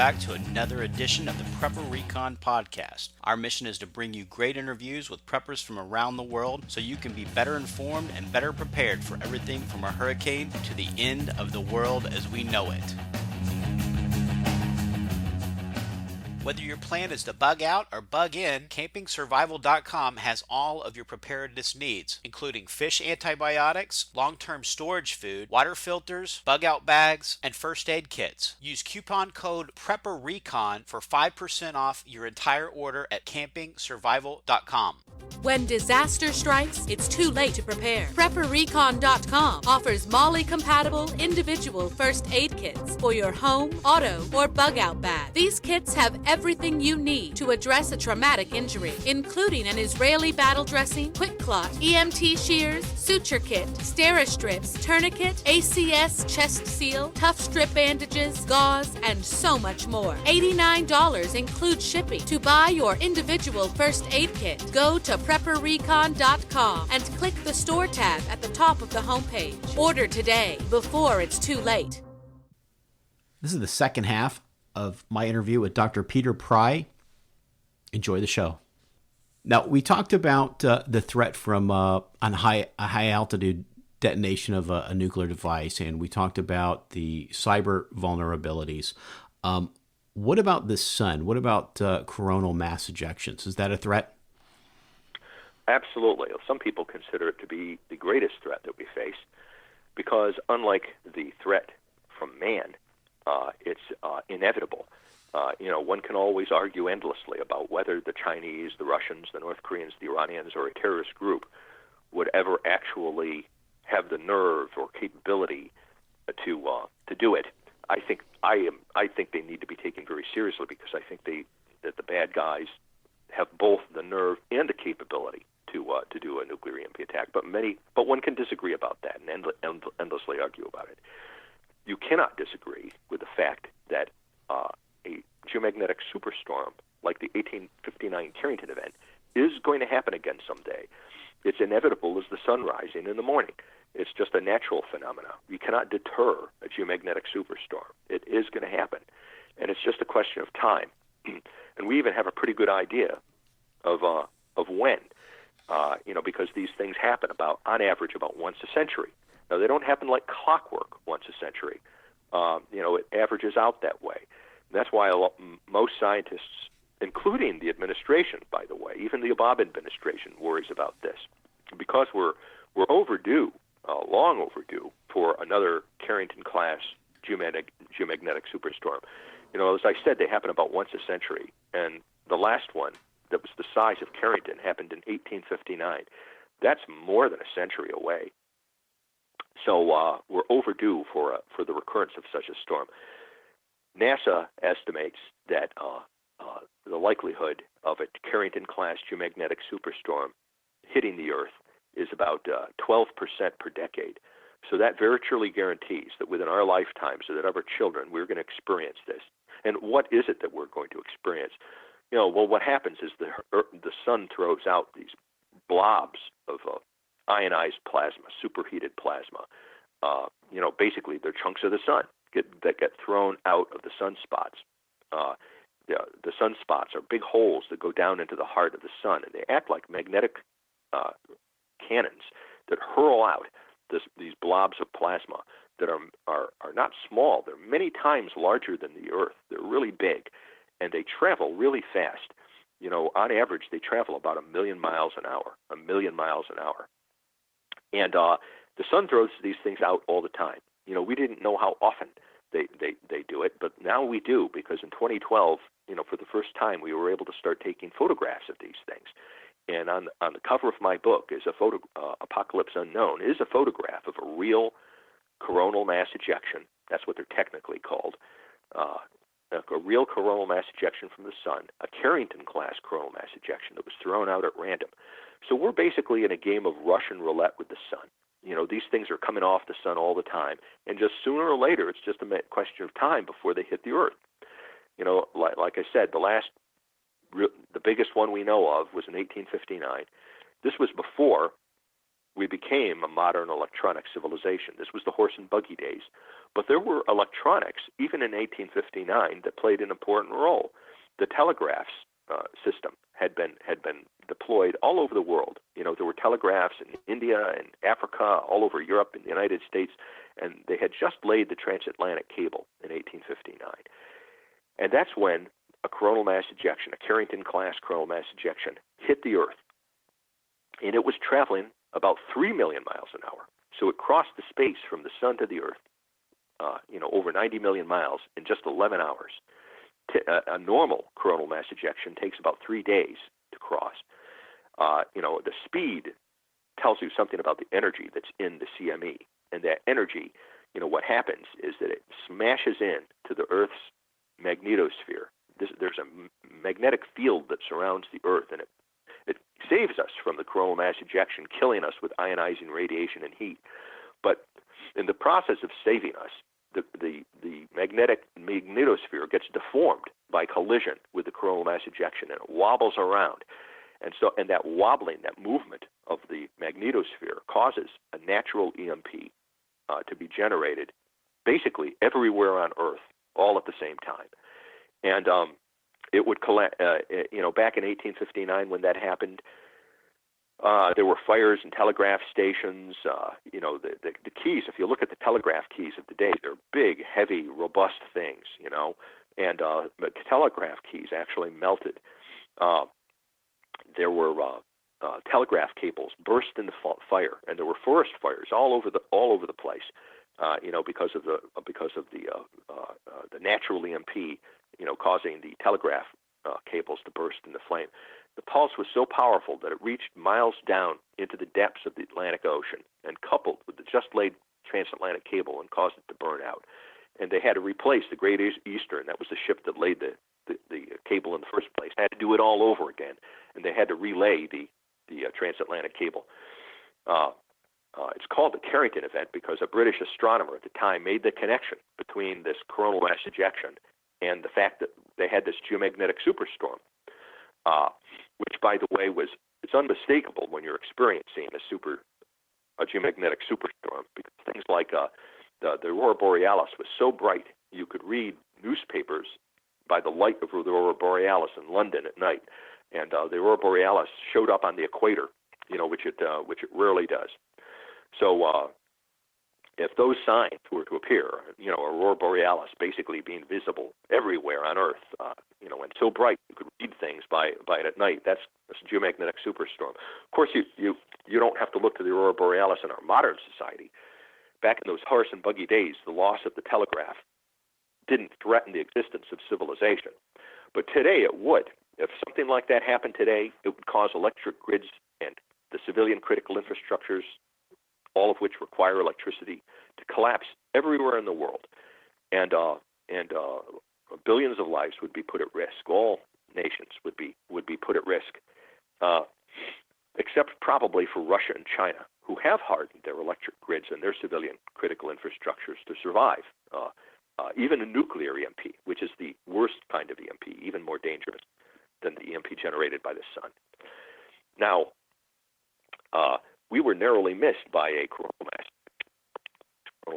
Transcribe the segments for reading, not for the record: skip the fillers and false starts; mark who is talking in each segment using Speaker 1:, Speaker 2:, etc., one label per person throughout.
Speaker 1: back to another edition of the Prepper Recon Podcast. Our mission is to bring you great interviews with preppers from around the world so you can be better informed and better prepared for everything from a hurricane to the end of the world as we know it. Whether your plan is to bug out or bug in, CampingSurvival.com has all of your preparedness needs, including fish antibiotics, long-term storage food, water filters, bug-out bags, and first aid kits. Use coupon code PREPPERRECON for 5% off your entire order at CampingSurvival.com.
Speaker 2: When disaster strikes, it's too late to prepare. PrepperRecon.com offers MOLLE-compatible individual first aid kits for your home, auto, or bug-out bag. These kits have everything you need to address a traumatic injury, including an Israeli battle dressing, quick clot, EMT shears, suture kit, Steri-strips, tourniquet, ACS chest seal, tough strip bandages, gauze, and so much more. $89 includes shipping. To buy your individual first aid kit, go to PrepperRecon.com and click the store tab at the top of the homepage. Order today before it's too late.
Speaker 3: This is the second half of my interview with Dr. Peter Pry. Enjoy the show. Now, we talked about the threat from a high altitude detonation of a nuclear device, and we talked about the cyber vulnerabilities. What about the sun? What about coronal mass ejections? Is that a threat?
Speaker 4: Absolutely. Some people consider it to be the greatest threat that we face because unlike the threat from man, it's inevitable. One can always argue endlessly about whether the Chinese, the Russians, the North Koreans, the Iranians, or a terrorist group would ever actually have the nerve or capability to do it. I think they need to be taken very seriously because I think that the bad guys have both the nerve and the capability to do a nuclear EMP attack. But one can disagree about that and endlessly argue about it. You cannot disagree with the fact that a geomagnetic superstorm like the 1859 Carrington event is going to happen again someday. It's inevitable as the sun rising in the morning. It's just a natural phenomenon. You cannot deter a geomagnetic superstorm. It is going to happen, and it's just a question of time. And we even have a pretty good idea of when, because these things happen on average about once a century. Now, they don't happen like clockwork once a century. It averages out that way. And that's why most scientists, including the administration, by the way, even the Obama administration worries about this, because we're overdue, long overdue, for another Carrington-class geomagnetic superstorm. As I said, they happen about once a century, and the last one that was the size of Carrington happened in 1859. That's more than a century away. So we're overdue for the recurrence of such a storm. NASA estimates that the likelihood of a Carrington-class geomagnetic superstorm hitting the Earth is about 12% per decade. So that virtually guarantees that within our lifetimes, so that our children, we're going to experience this. And what is it that we're going to experience? What happens is the sun throws out these blobs of ionized plasma, superheated plasma. Basically, they're chunks of the sun that get thrown out of the sunspots. The sunspots are big holes that go down into the heart of the sun, and they act like magnetic cannons that hurl out these blobs of plasma that are not small. They're many times larger than the Earth. They're really big, and they travel really fast. On average, they travel about 1 million miles an hour. And the sun throws these things out all the time. We didn't know how often they do it, but now we do, because in 2012, for the first time, we were able to start taking photographs of these things. And on the cover of my book is Apocalypse Unknown, is a photograph of a real coronal mass ejection. That's what they're technically called. A real coronal mass ejection from the sun, a Carrington-class coronal mass ejection that was thrown out at random. So we're basically in a game of Russian roulette with the sun. These things are coming off the sun all the time, and just sooner or later, it's just a question of time before they hit the Earth. Like I said, the biggest one we know of was in 1859. This was before we became a modern electronic civilization. This was the horse and buggy days. But there were electronics, even in 1859, that played an important role. The telegraph system had been deployed all over the world. There were telegraphs in India and Africa, all over Europe and the United States, and they had just laid the transatlantic cable in 1859. And that's when a coronal mass ejection, a Carrington-class coronal mass ejection, hit the Earth. And it was traveling about 3 million miles an hour. So it crossed the space from the sun to the Earth, over 90 million miles in just 11 hours. A normal coronal mass ejection takes about 3 days to cross. The speed tells you something about the energy that's in the CME. And that energy, what happens is that it smashes in to the Earth's magnetosphere. There's a magnetic field that surrounds the Earth, and it saves us from the coronal mass ejection, killing us with ionizing radiation and heat. But in the process of saving us, the magnetic magnetosphere gets deformed by collision with the coronal mass ejection, and it wobbles around. And that wobbling, that movement of the magnetosphere causes a natural EMP to be generated basically everywhere on Earth, all at the same time. And it would collect, back in 1859 when that happened, there were fires in telegraph stations. The keys, if you look at the telegraph keys of the day, they're big, heavy, robust things, and the telegraph keys actually melted. There were telegraph cables burst into fire, and there were forest fires all over the place, because of the natural EMP, causing the telegraph cables to burst into flame. The pulse was so powerful that it reached miles down into the depths of the Atlantic Ocean and coupled with the just laid transatlantic cable and caused it to burn out. And they had to replace the Great Eastern, that was the ship that laid the cable in the first place, had to do it all over again, and they had to relay the transatlantic cable. It's called the Carrington event because a British astronomer at the time made the connection between this coronal mass ejection and the fact that they had this geomagnetic superstorm, which, by the way, it's unmistakable when you're experiencing a geomagnetic superstorm, because things like the aurora borealis was so bright you could read newspapers by the light of the aurora borealis in London at night, and the aurora borealis showed up on the equator, which it rarely does. So if those signs were to appear, aurora borealis basically being visible everywhere on Earth, and so bright you could read things by it at night, that's a geomagnetic superstorm. Of course, you don't have to look to the aurora borealis in our modern society. Back in those horse and buggy days, the loss of the telegraph didn't threaten the existence of civilization. But today it would. If something like that happened today, it would cause electric grids and the civilian critical infrastructures, all of which require electricity, to collapse everywhere in the world. And billions of lives would be put at risk. All nations would be put at risk, except probably for Russia and China, who have hardened their electric grids and their civilian critical infrastructures to survive. Even a nuclear EMP, which is the worst kind of EMP, even more dangerous than the EMP generated by the sun. Now, we were narrowly missed by a coronal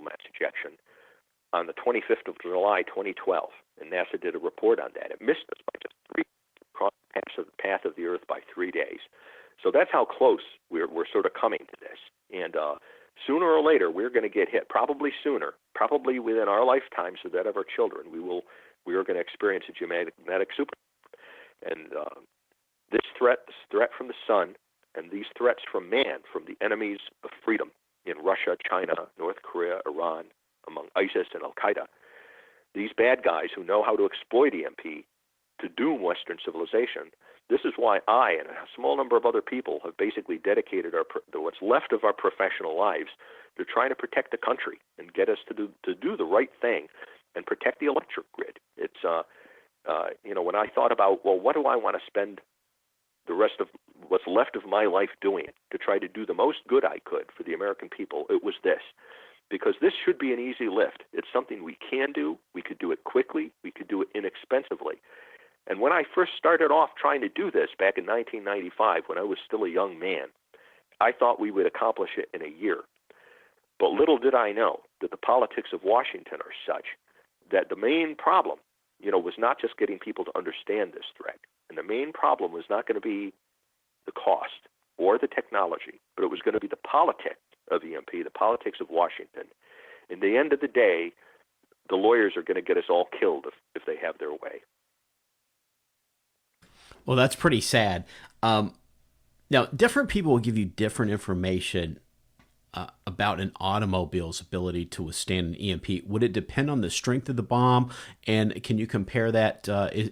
Speaker 4: mass ejection on the 25th of July, 2012, and NASA did a report on that. It missed us by just 3 across the path of the Earth by 3 days. So that's how close we're sort of coming to this. And sooner or later, we're going to get hit. Probably sooner, probably within our lifetimes or that of our children. We are going to experience a geomagnetic super. And this threat from the sun, and these threats from man, from the enemies of freedom in Russia, China, North Korea, Iran, among ISIS and Al-Qaeda, these bad guys who know how to exploit EMP to doom Western civilization, this is why I and a small number of other people have basically dedicated what's left of our professional lives to trying to protect the country and get us to do the right thing and protect the electric grid. It's when I thought about, well, what do I want to spend the rest of what's left of my life doing to try to do the most good I could for the American people, it was this. Because this should be an easy lift. It's something we can do. We could do it quickly. We could do it inexpensively. And when I first started off trying to do this back in 1995, when I was still a young man, I thought we would accomplish it in a year. But little did I know that the politics of Washington are such that the main problem, was not just getting people to understand this threat. And the main problem was not going to be the cost or the technology, but it was going to be the politics of EMP, the politics of Washington. In the end of the day, the lawyers are going to get us all killed if they have their way.
Speaker 3: Well, that's pretty sad. Now, different people will give you different information about an automobile's ability to withstand an EMP. Would it depend on the strength of the bomb? And can you compare that?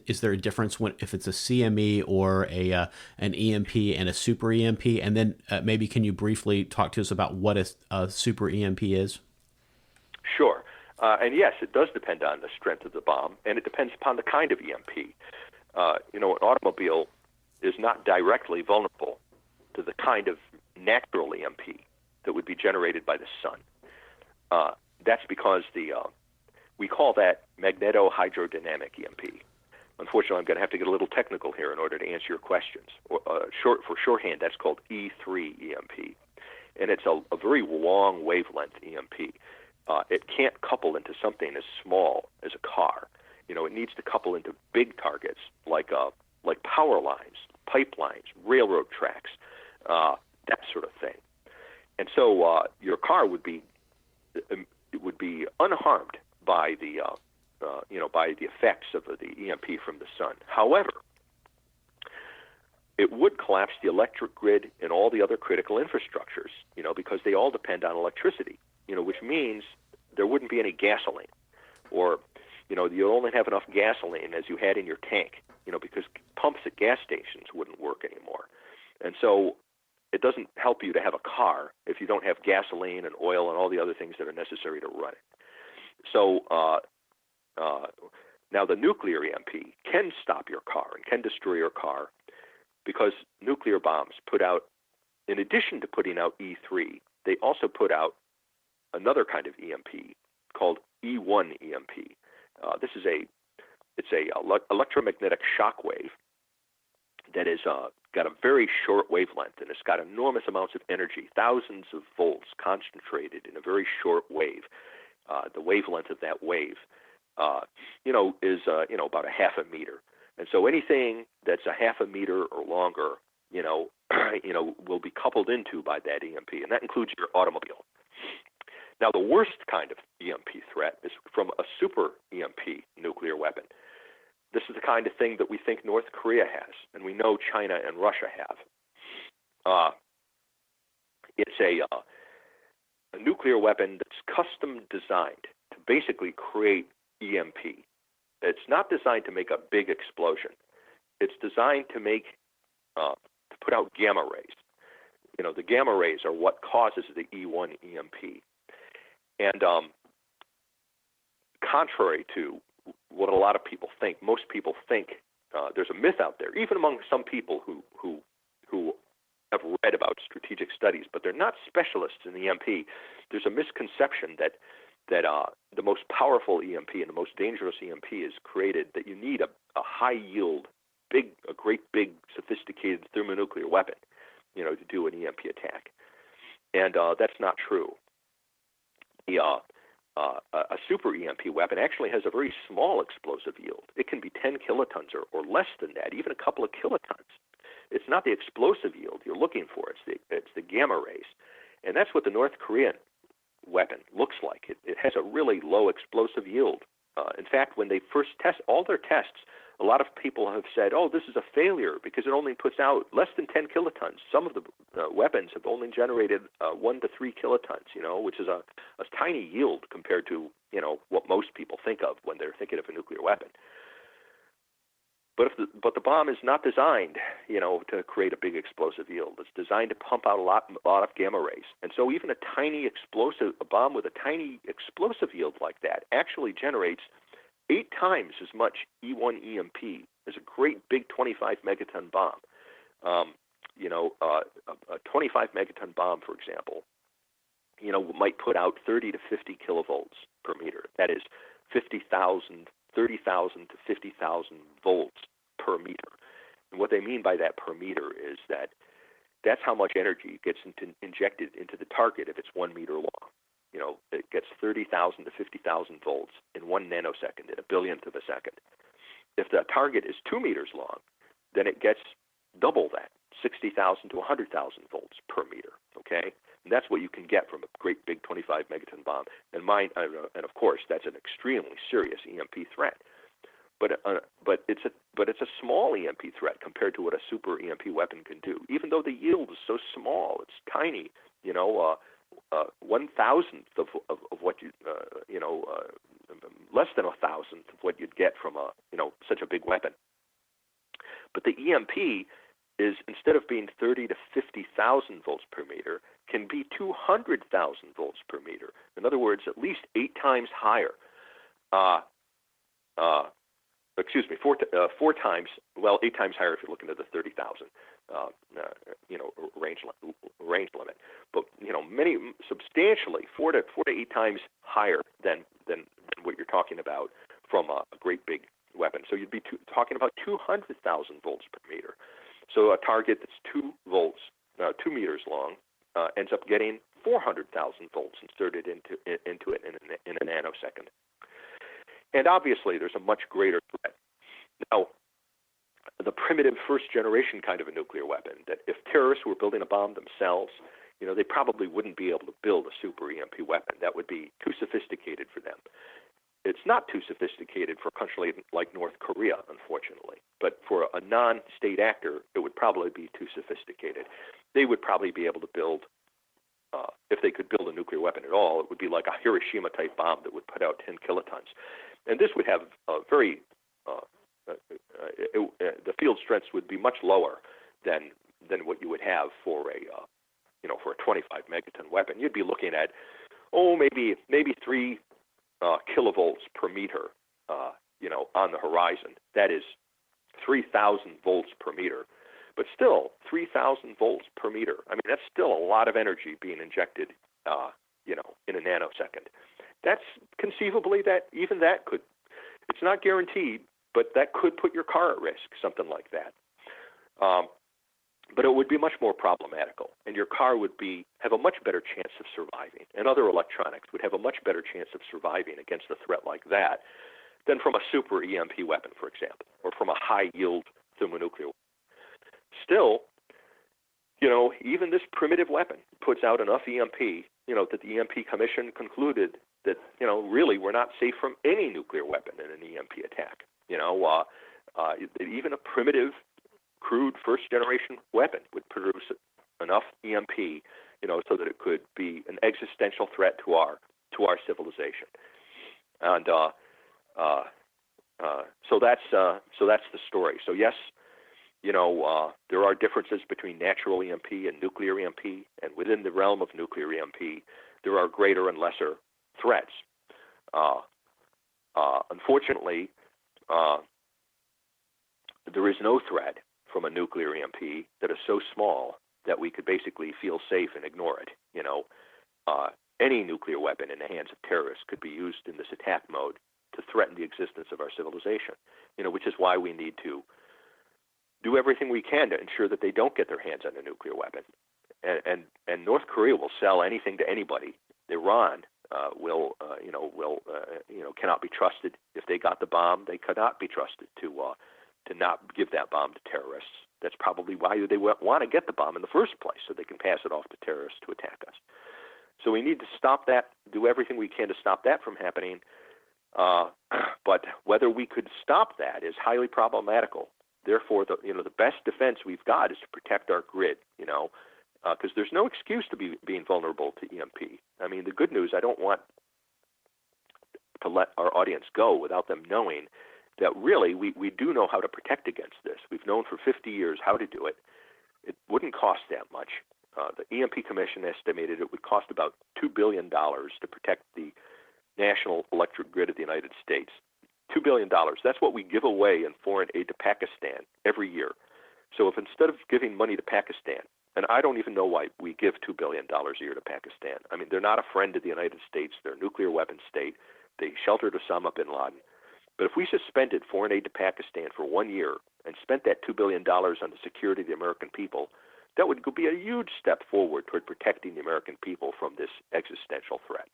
Speaker 3: Is there a difference if it's a CME or an EMP and a super EMP? And then maybe can you briefly talk to us about what a super EMP is?
Speaker 4: Sure. And yes, it does depend on the strength of the bomb, and it depends upon the kind of EMP. An automobile is not directly vulnerable to the kind of natural EMP that would be generated by the sun. That's because we call that magneto-hydrodynamic EMP. Unfortunately, I'm going to have to get a little technical here in order to answer your questions. For shorthand, that's called E3 EMP, and it's a very long wavelength EMP. It can't couple into something as small as a car. It needs to couple into big targets like power lines, pipelines, railroad tracks, that sort of thing. And so your car would be unharmed by the effects of the EMP from the sun. However, it would collapse the electric grid and all the other critical infrastructures, because they all depend on electricity, which means there wouldn't be any gasoline, or you'll only have enough gasoline as you had in your tank, because pumps at gas stations wouldn't work anymore. And so it doesn't help you to have a car if you don't have gasoline and oil and all the other things that are necessary to run it. So now the nuclear EMP can stop your car and can destroy your car, because nuclear bombs put out, in addition to putting out E3, they also put out another kind of EMP called E1 EMP. It's a electromagnetic shock wave that is got a very short wavelength, and it's got enormous amounts of energy, thousands of volts concentrated in a very short wave. The wavelength of that wave, is about a half a meter, and so anything that's a half a meter or longer, will be coupled into by that EMP, and that includes your automobile. Now, the worst kind of EMP threat is from a super EMP nuclear weapon. This is the kind of thing that we think North Korea has, and we know China and Russia have. It's a nuclear weapon that's custom designed to basically create EMP. It's not designed to make a big explosion. It's designed to to put out gamma rays. The gamma rays are what causes the E1 EMP. And contrary to what a lot of people think, most people think there's a myth out there, even among some people who have read about strategic studies, but they're not specialists in EMP. There's a misconception that the most powerful EMP and the most dangerous EMP is created, that you need a high yield, a great big sophisticated thermonuclear weapon, to do an EMP attack. And that's not true. A super EMP weapon actually has a very small explosive yield. It can be 10 kilotons or less than that, even a couple of kilotons. It's not the explosive yield you're looking for. It's the gamma rays. And that's what the North Korean weapon looks like. It has a really low explosive yield. In fact, when they first test all their tests, a lot of people have said, oh, this is a failure because it only puts out less than 10 kilotons. Some of the weapons have only generated 1 to 3 kilotons, which is a tiny yield compared to, what most people think of when they're thinking of a nuclear weapon. But the bomb is not designed, to create a big explosive yield. It's designed to pump out a lot of gamma rays. And so even a bomb with a tiny explosive yield like that actually generates 8 times as much E1 EMP as a great big 25 megaton bomb. A 25 megaton bomb, for example, might put out 30 to 50 kilovolts per meter. That is 30,000 to 50,000 volts per meter. And what they mean by that per meter is that That's how much energy gets injected into the target if it's 1 meter long. It gets 30,000 to 50,000 volts in 1 nanosecond, in a billionth of a second. If the target is 2 meters long, then it gets double that, 60,000 to 100,000 volts per meter. Okay, and that's what you can get from a great big 25 megaton bomb. And of course, that's an extremely serious EMP threat. But it's a small EMP threat compared to what a super EMP weapon can do. Even though the yield is so small, it's tiny. 1,000th of what less than 1,000th of what you'd get from such a big weapon. But the EMP is, instead of being 30 to 50,000 volts per meter, can be 200,000 volts per meter. In other words, at least 8 times higher. 4 times, 8 times higher if you're looking at the 30,000, range limit. But, many, substantially, 4 to 8 times higher than what you're talking about from a great big weapon. So you'd be talking about 200,000 volts per meter. So a target that's 2 meters long, ends up getting 400,000 volts inserted into it in a nanosecond. And obviously, there's a much greater threat. Now, the primitive first-generation kind of a nuclear weapon, that if terrorists were building a bomb themselves, they probably wouldn't be able to build a super EMP weapon. That would be too sophisticated for them. It's not too sophisticated for a country like North Korea, unfortunately. But for a non-state actor, it would probably be too sophisticated. They would probably be able to build, if they could build a nuclear weapon at all, it would be like a Hiroshima-type bomb that would put out 10 kilotons. And this would have a very, the field strengths would be much lower than what you would have for a 25 megaton weapon. You'd be looking at, maybe 3 kilovolts per meter, on the horizon. That is 3,000 volts per meter. But still, 3,000 volts per meter. I mean, that's still a lot of energy being injected, in a nanosecond. That's conceivably that could, it's not guaranteed, but that could put your car at risk, something like that. But it would be much more problematical, and your car would have a much better chance of surviving, and other electronics would have a much better chance of surviving against a threat like that than from a super EMP weapon, for example, or from a high-yield thermonuclear weapon. Still, even this primitive weapon puts out enough EMP, that the EMP Commission concluded that, really we're not safe from any nuclear weapon in an EMP attack. Even a primitive, crude first-generation weapon would produce enough EMP, so that it could be an existential threat to our civilization. And so that's the story. So yes, there are differences between natural EMP and nuclear EMP, and within the realm of nuclear EMP, there are greater and lesser threats. Unfortunately, there is no threat from a nuclear EMP that is so small that we could basically feel safe and ignore it. Any nuclear weapon in the hands of terrorists could be used in this attack mode to threaten the existence of our civilization, which is why we need to do everything we can to ensure that they don't get their hands on a nuclear weapon. And North Korea will sell anything to anybody. Iran cannot be trusted. If they got the bomb, they could not be trusted to not give that bomb to terrorists. That's probably why they want to get the bomb in the first place, so they can pass it off to terrorists to attack us. So we need to stop that, do everything we can to stop that from happening. But whether we could stop that is highly problematical. Therefore, the best defense we've got is to protect our grid, because there's no excuse to being vulnerable to EMP. I mean, the good news, I don't want to let our audience go without them knowing that really we do know how to protect against this. We've known for 50 years how to do it. It wouldn't cost that much. The EMP Commission estimated it would cost about $2 billion to protect the national electric grid of the United States. $2 billion. That's what we give away in foreign aid to Pakistan every year. So if instead of giving money to Pakistan, and I don't even know why we give $2 billion a year to Pakistan. I mean, they're not a friend of the United States. They're a nuclear weapons state. They sheltered Osama bin Laden. But if we suspended foreign aid to Pakistan for 1 year and spent that $2 billion on the security of the American people, That would be a huge step forward toward protecting the American people from this existential threat.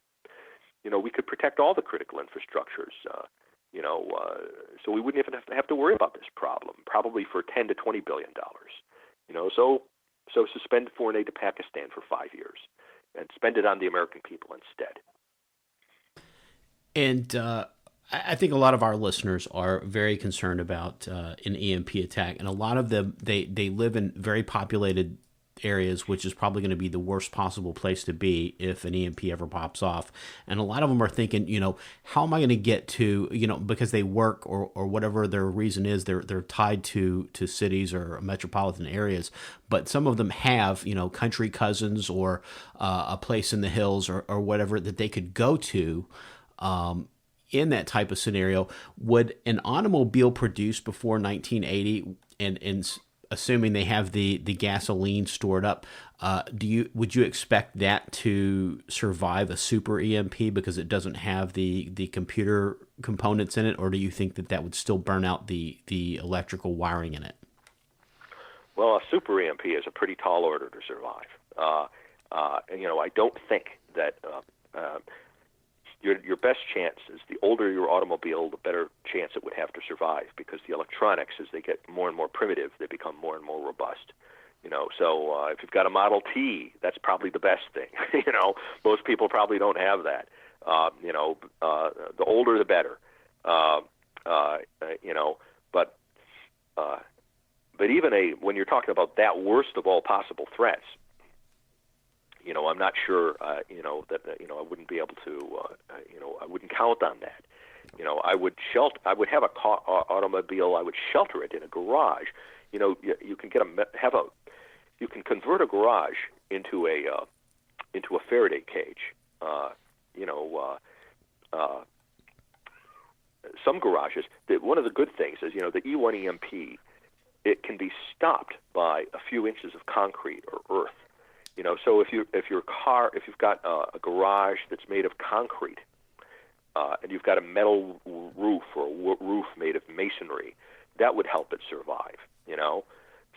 Speaker 4: We could protect all the critical infrastructures, so we wouldn't even have to worry about this problem, probably for $10 to $20 billion. So suspend foreign aid to Pakistan for 5 years and spend it on the American people instead.
Speaker 3: And I think a lot of our listeners are very concerned about an EMP attack, and a lot of them they live in very populated areas, which is probably going to be the worst possible place to be if an EMP ever pops off. And a lot of them are thinking, how am I going to get to, because they work or whatever their reason is, they're tied to cities or metropolitan areas. But some of them have, country cousins or a place in the hills or whatever that they could go to. In that type of scenario, would an automobile produced before 1980 and assuming they have the gasoline stored up, would you expect that to survive a super EMP because it doesn't have the computer components in it, or do you think that would still burn out the electrical wiring in it?
Speaker 4: Well, a super EMP is a pretty tall order to survive. I don't think that your best chance is the older your automobile, the better chance it would have to survive, because the electronics, as they get more and more primitive, they become more and more robust. So if you've got a Model T, that's probably the best thing. Most people probably don't have that. The older the better. But even when you're talking about that worst of all possible threats, I'm not sure, that I wouldn't be able to, I wouldn't count on that. I would have a automobile. I would shelter it in a garage. You can you can convert a garage into a Faraday cage. Some garages. One of the good things is, the E1 EMP, it can be stopped by a few inches of concrete or earth. So if you've got a garage that's made of concrete, and you've got a metal roof or a roof made of masonry, that would help it survive.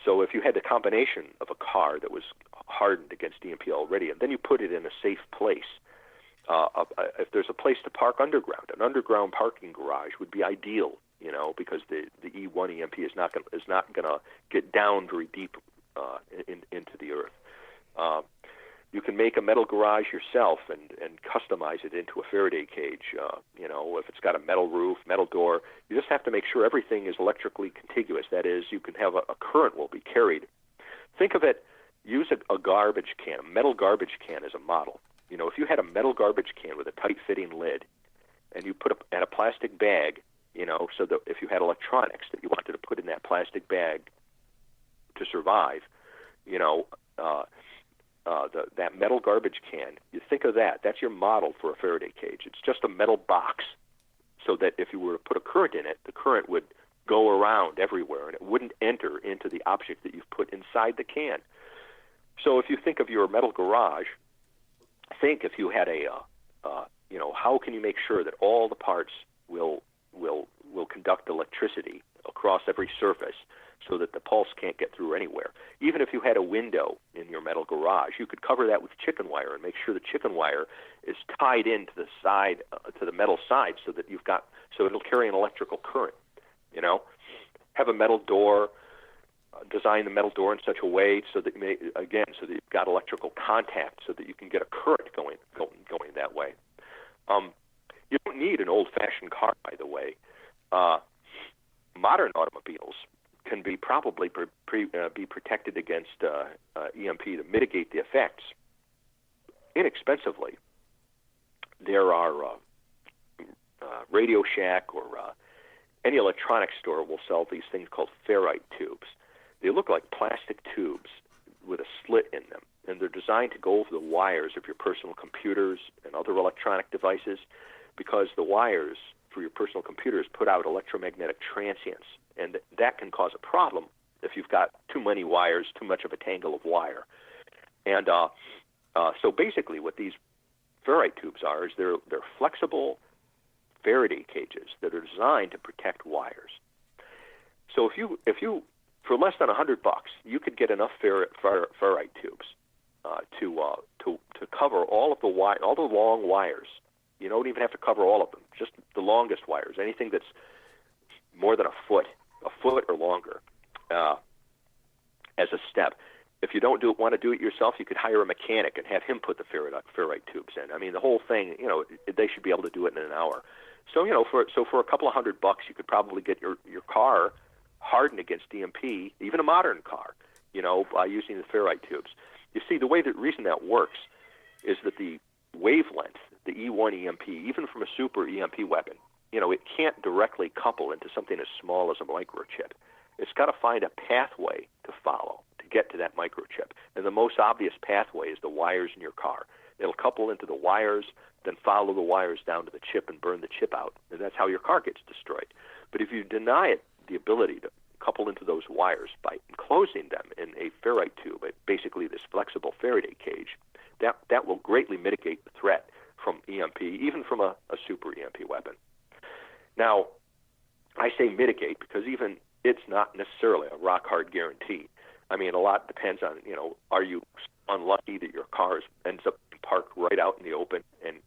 Speaker 4: So if you had the combination of a car that was hardened against EMP already, and then you put it in a safe place, if there's a place to park underground, an underground parking garage would be ideal. Because the E1 EMP is not going to get down very deep into the earth. You can make a metal garage yourself and customize it into a Faraday cage. If it's got a metal roof, metal door, you just have to make sure everything is electrically contiguous. That is, you can have a current will be carried. Think of it, use a garbage can, a metal garbage can as a model. If you had a metal garbage can with a tight-fitting lid, and you put a plastic bag, so that if you had electronics that you wanted to put in that plastic bag to survive, that metal garbage can, you think of that. That's your model for a Faraday cage. It's just a metal box, so that if you were to put a current in it, the current would go around everywhere, and it wouldn't enter into the object that you've put inside the can. So if you think of your metal garage, think if you had how can you make sure that all the parts will conduct electricity across every surface, so that the pulse can't get through anywhere. Even if you had a window in your metal garage, you could cover that with chicken wire and make sure the chicken wire is tied into the side, to the metal side, so it'll carry an electrical current. Have a metal door, design the metal door in such a way so that you've got electrical contact, so that you can get a current going that way. You don't need an old-fashioned car, by the way. Modern automobiles can be probably be protected against EMP to mitigate the effects inexpensively. There are Radio Shack or any electronics store will sell these things called Ferite tubes. They look like plastic tubes with a slit in them, and they're designed to go over the wires of your personal computers and other electronic devices, because the wires for your personal computers put out electromagnetic transients, and that can cause a problem if you've got too many wires, too much of a tangle of wire. And so basically what these Ferrite tubes are is they're flexible Faraday cages that are designed to protect wires. So if you for less than $100, you could get enough ferrite tubes to cover all the long wires. You don't even have to cover all of them, just the longest wires, anything that's more than a foot or longer, as a step. If you don't want to do it yourself, you could hire a mechanic and have him put the ferrite tubes in. I mean, the whole thing, they should be able to do it in an hour. So, for a couple of $100, you could probably get your car hardened against EMP, even a modern car, by using the ferrite tubes. You see, the reason that works is that the wavelength, the E1 EMP, even from a super EMP weapon, it can't directly couple into something as small as a microchip. It's got to find a pathway to follow to get to that microchip. And the most obvious pathway is the wires in your car. It'll couple into the wires, then follow the wires down to the chip and burn the chip out. And that's how your car gets destroyed. But if you deny it the ability to couple into those wires by enclosing them in a ferrite tube, basically this flexible Faraday cage, that will greatly mitigate the threat from EMP, even from a super EMP weapon. Now, I say mitigate because even it's not necessarily a rock-hard guarantee. I mean, a lot depends on, are you unlucky that your car ends up parked right out in the open and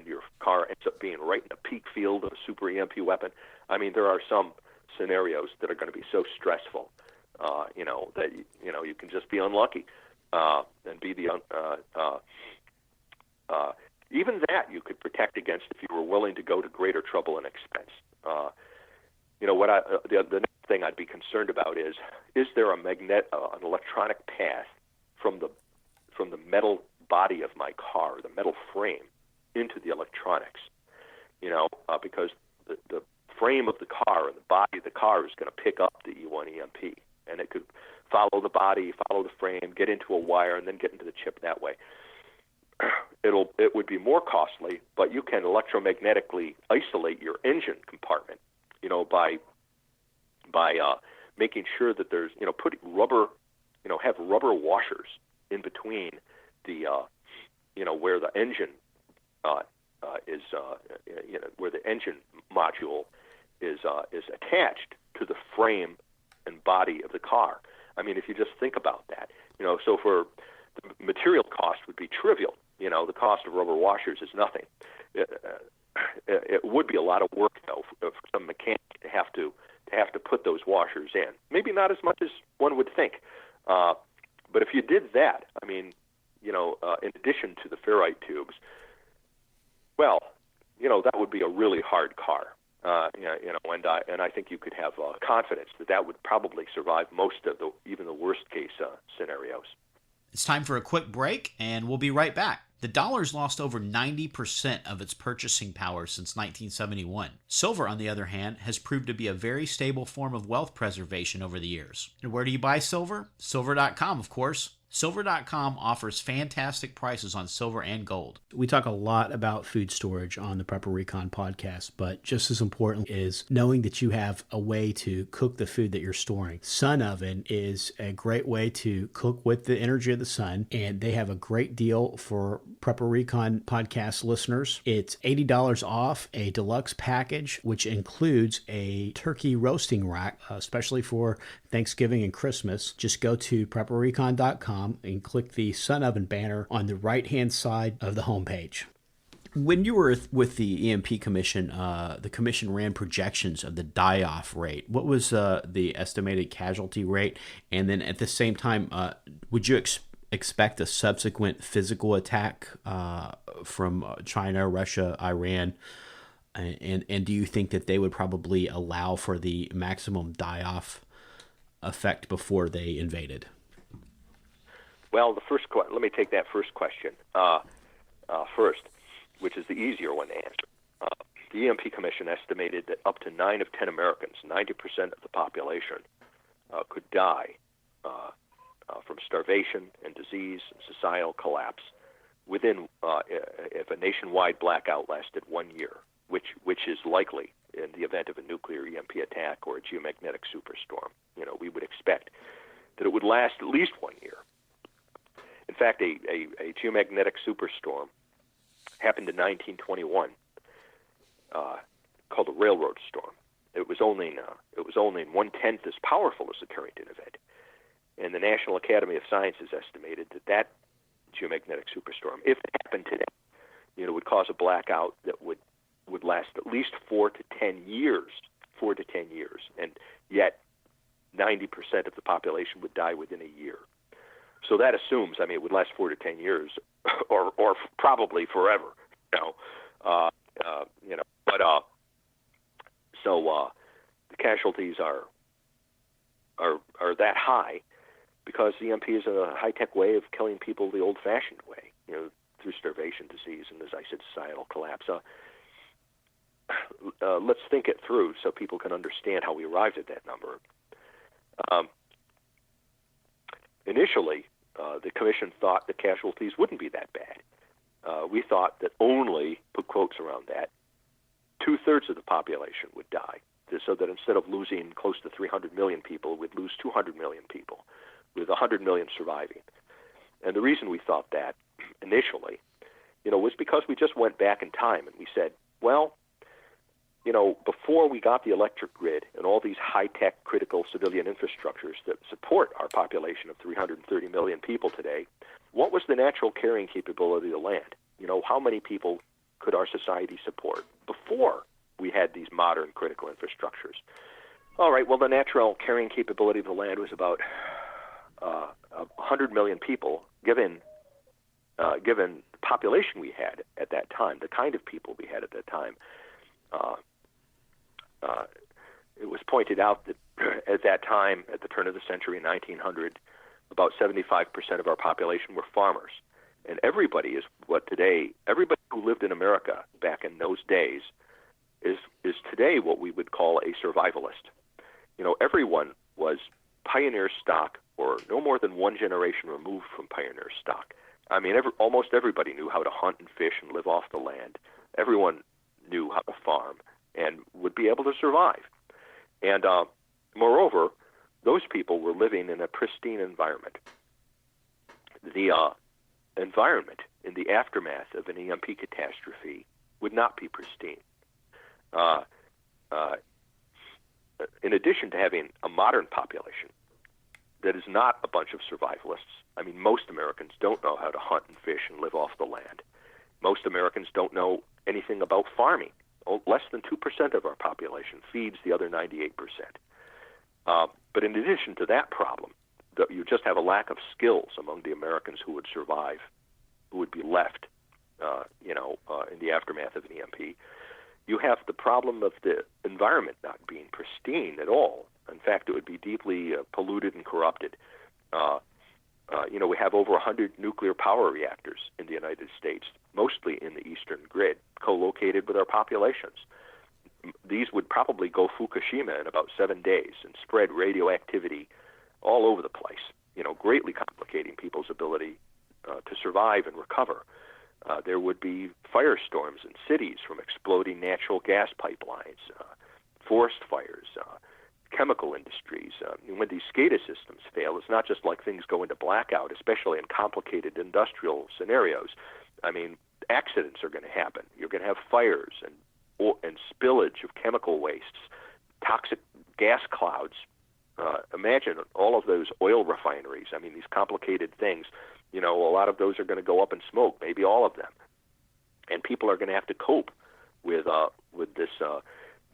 Speaker 4: your car ends up being right in the peak field of a super EMP weapon? I mean, there are some scenarios that are going to be so stressful, that, you can just be unlucky and be the even that you could protect against if you were willing to go to greater trouble and expense. The next thing I'd be concerned about is there an electronic path from the metal body of my car, the metal frame, into the electronics? Because the frame of the car and the body of the car is going to pick up the E1 EMP, and it could follow the body, follow the frame, get into a wire, and then get into the chip that way. It would be more costly, but you can electromagnetically isolate your engine compartment, by making sure that there's, put rubber, have rubber washers in between the, where the engine is, where the engine module is attached to the frame and body of the car. I mean, if you just think about that, so for the material cost would be trivial. The cost of rubber washers is nothing. It would be a lot of work, though, for some mechanic to have to put those washers in. Maybe not as much as one would think. But if you did that, I mean, in addition to the ferrite tubes, well, that would be a really hard car. And I think you could have confidence that would probably survive most of even the worst case scenarios.
Speaker 3: It's time for a quick break, and we'll be right back. The dollar's lost over 90% of its purchasing power since 1971. Silver, on the other hand, has proved to be a very stable form of wealth preservation over the years. And where do you buy silver? Silver.com, of course. Silver.com offers fantastic prices on silver and gold. We talk a lot about food storage on the Prepper Recon podcast, but just as important is knowing that you have a way to cook the food that you're storing. Sun Oven is a great way to cook with the energy of the sun, and they have a great deal for Prepper Recon podcast listeners. It's $80 off a deluxe package, which includes a turkey roasting rack, especially for Thanksgiving and Christmas. Just go to prepperrecon.com and click the Sun Oven banner on the right-hand side of the homepage. When you were with the EMP Commission, the Commission ran projections of the die-off rate. What was the estimated casualty rate? And then at the same time, would you expect a subsequent physical attack from China, Russia, Iran? And do you think that they would probably allow for the maximum die-off effect before they invaded?
Speaker 4: Well, let me take that first question first, which is the easier one to answer. The EMP Commission estimated that up to 9 of 10 Americans, 90% of the population, could die from starvation and disease and societal collapse within if a nationwide blackout lasted 1 year, which is likely in the event of a nuclear EMP attack or a geomagnetic superstorm. We would expect that it would last at least 1 year. In fact, a geomagnetic superstorm happened in 1921 called the Railroad Storm. it was only in 1/10 as powerful as the Carrington event. And the National Academy of Sciences estimated that geomagnetic superstorm, if it happened today, would cause a blackout that would last at least 4 to 10 years. 4 to 10 years, and yet 90% of the population would die within a year. So that assumes, it would last 4 to 10 years, or probably forever. So the casualties are that high because the EMP is a high-tech way of killing people the old-fashioned way, through starvation, disease, and, as I said, societal collapse. Let's think it through so people can understand how we arrived at that number. Initially, the Commission thought the casualties wouldn't be that bad. We thought that only, put quotes around that, 2/3 of the population would die, so that instead of losing close to 300 million people, we'd lose 200 million people, with 100 million surviving. And the reason we thought that initially, was because we just went back in time and we said, well, before we got the electric grid and all these high-tech critical civilian infrastructures that support our population of 330 million people today, what was the natural carrying capability of the land? How many people could our society support before we had these modern critical infrastructures? All right, well, the natural carrying capability of the land was about 100 million people, given the population we had at that time, the kind of people we had at that time. It was pointed out that at that time, at the turn of the century, in 1900, about 75% of our population were farmers. And everybody who lived in America back in those days is today what we would call a survivalist. Everyone was pioneer stock or no more than one generation removed from pioneer stock. Almost everybody knew how to hunt and fish and live off the land. Everyone knew how to farm and would be able to survive. And moreover, those people were living in a pristine environment. The environment in the aftermath of an EMP catastrophe would not be pristine. In addition to having a modern population that is not a bunch of survivalists, most Americans don't know how to hunt and fish and live off the land. Most Americans don't know anything about farming. Less than 2% of our population feeds the other 98%. But in addition to that problem, you just have a lack of skills among the Americans who would survive, who would be left, in the aftermath of an EMP. You have the problem of the environment not being pristine at all. In fact, it would be deeply polluted and corrupted. We have over 100 nuclear power reactors in the United States, mostly in the eastern grid, co-located with our populations. These would probably go Fukushima in about 7 days and spread radioactivity all over the place, greatly complicating people's ability to survive and recover. There would be firestorms in cities from exploding natural gas pipelines, forest fires, chemical industries. When these SCADA systems fail, it's not just like things go into blackout, especially in complicated industrial scenarios. Accidents are going to happen. You're going to have fires and spillage of chemical wastes, toxic gas clouds. Imagine all of those oil refineries. These complicated things. A lot of those are going to go up in smoke, maybe all of them. And people are going to have to cope with this.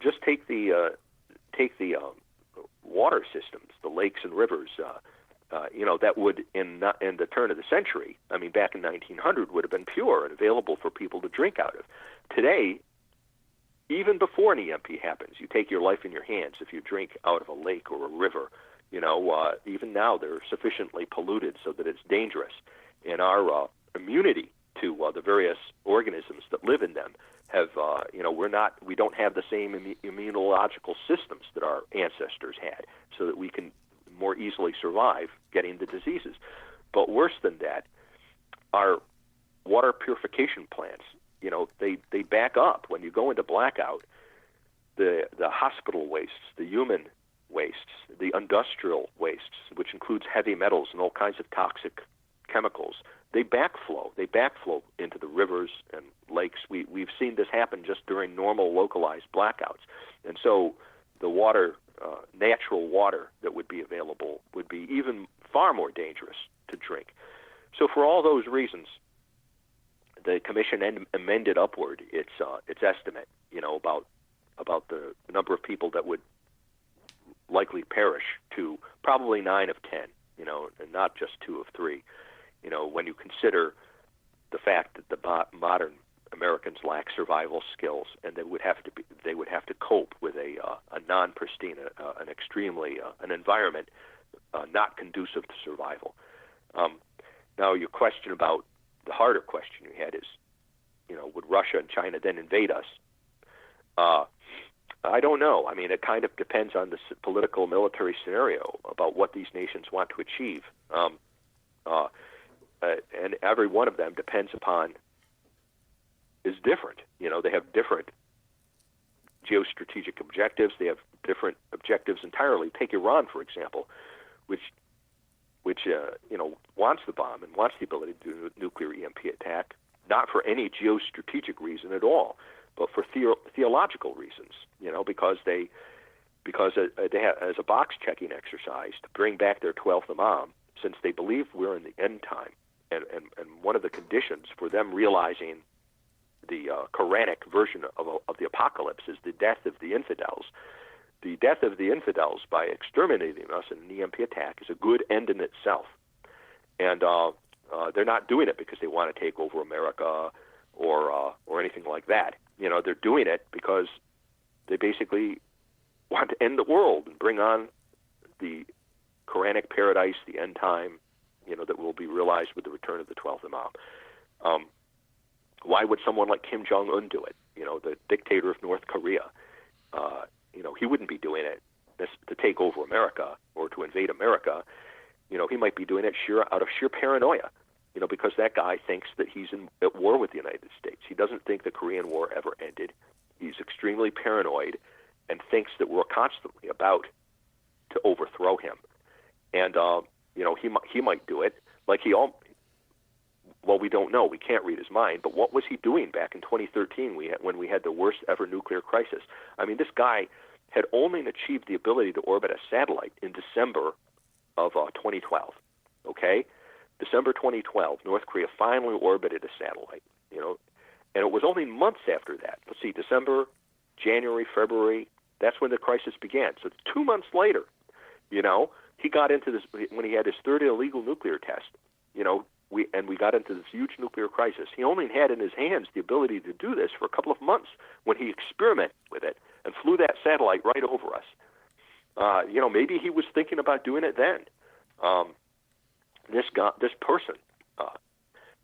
Speaker 4: Just take the water systems, the lakes and rivers, that would, in the turn of the century, back in 1900, would have been pure and available for people to drink out of. Today, even before an EMP happens, you take your life in your hands if you drink out of a lake or a river. Even now they're sufficiently polluted so that it's dangerous. And our immunity to the various organisms that live in them have, we don't have the same immunological systems that our ancestors had, so that we can more easily survive getting the diseases. But worse than that, our water purification plants, they back up. When you go into blackout, the hospital wastes, the human wastes, the industrial wastes, which includes heavy metals and all kinds of toxic chemicals, they backflow into the rivers and lakes. We've seen this happen just during normal localized blackouts. And so the water, natural water that would be available would be even far more dangerous to drink. So for all those reasons, the commission amended upward its estimate, about the number of people that would likely perish to probably 9 of 10, and not just 2 of 3. When you consider the fact that the modern Americans lack survival skills, and they would have to cope with a non-pristine, an extremely an environment not conducive to survival. Now, your question about the harder question you had is, would Russia and China then invade us? I don't know. I mean, it kind of depends on the political military scenario about what these nations want to achieve. And every one of them depends upon, is different. They have different geostrategic objectives. They have different objectives entirely. Take Iran, for example, which wants the bomb and wants the ability to do a nuclear EMP attack, not for any geostrategic reason at all, but for theological reasons, because they have, as a box checking exercise to bring back their 12th Imam, since they believe we're in the end time. And one of the conditions for them realizing the Quranic version of the apocalypse is the death of the infidels. The death of the infidels by exterminating us in an EMP attack is a good end in itself. And they're not doing it because they want to take over America or anything like that. They're doing it because they basically want to end the world and bring on the Quranic paradise, the end time, that will be realized with the return of the 12th Imam. Why would someone like Kim Jong-un do it? The dictator of North Korea. He wouldn't be doing it to take over America or to invade America. He might be doing it out of sheer paranoia, because that guy thinks that he's at war with the United States. He doesn't think the Korean War ever ended. He's extremely paranoid and thinks that we're constantly about to overthrow him. And, he might do it like well, we don't know. We can't read his mind. But what was he doing back in 2013 when we had the worst ever nuclear crisis? I mean, this guy had only achieved the ability to orbit a satellite in December of 2012, okay? December 2012, North Korea finally orbited a satellite, and it was only months after that. Let's see, December, January, February, that's when the crisis began. So 2 months later, he got into this, when he had his third illegal nuclear test, we got into this huge nuclear crisis. He only had in his hands the ability to do this for a couple of months when he experimented with it and flew that satellite right over us. Maybe he was thinking about doing it then. This person